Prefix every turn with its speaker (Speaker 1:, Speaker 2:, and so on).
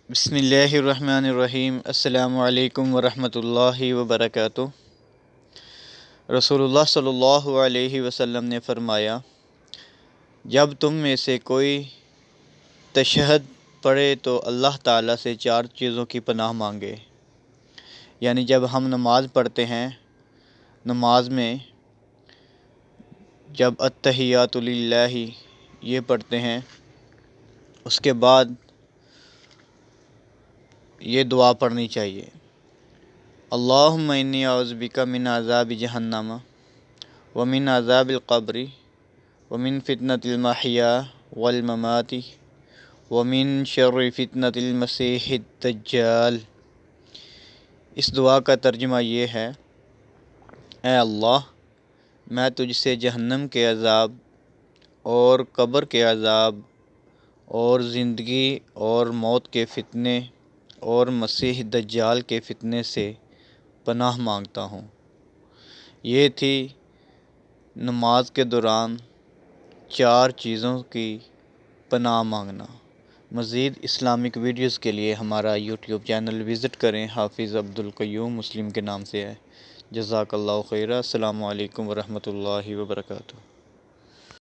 Speaker 1: بسم اللہ الرحمن الرحیم۔ السلام علیکم ورحمۃ اللہ وبرکاتہ۔ رسول اللہ صلی اللہ علیہ وسلم نے فرمایا، جب تم میں سے کوئی تشہد پڑھے تو اللہ تعالیٰ سے 4 چیزوں کی پناہ مانگے۔ یعنی جب ہم نماز پڑھتے ہیں، نماز میں جب التحیات للہ یہ پڑھتے ہیں، اس کے بعد یہ دعا پڑھنی چاہیے: اللہم انی اعوذ بک من عذاب جہنم ومن عذاب القبر ومن فتنة المحیا والممات ومن شر فتنة المسیح الدجال۔ اس دعا کا ترجمہ یہ ہے: اے اللہ، میں تجھ سے جہنم کے عذاب اور قبر کے عذاب اور زندگی اور موت کے فتنے اور مسیح دجال کے فتنے سے پناہ مانگتا ہوں۔ یہ تھی نماز کے دوران 4 چیزوں کی پناہ مانگنا۔ مزید اسلامک ویڈیوز کے لیے ہمارا یوٹیوب چینل وزٹ کریں۔ حافظ عبدالقیوم مسلم کے نام سے ہے۔ جزاک اللہ خیرہ۔ السلام علیکم ورحمۃ اللہ وبرکاتہ۔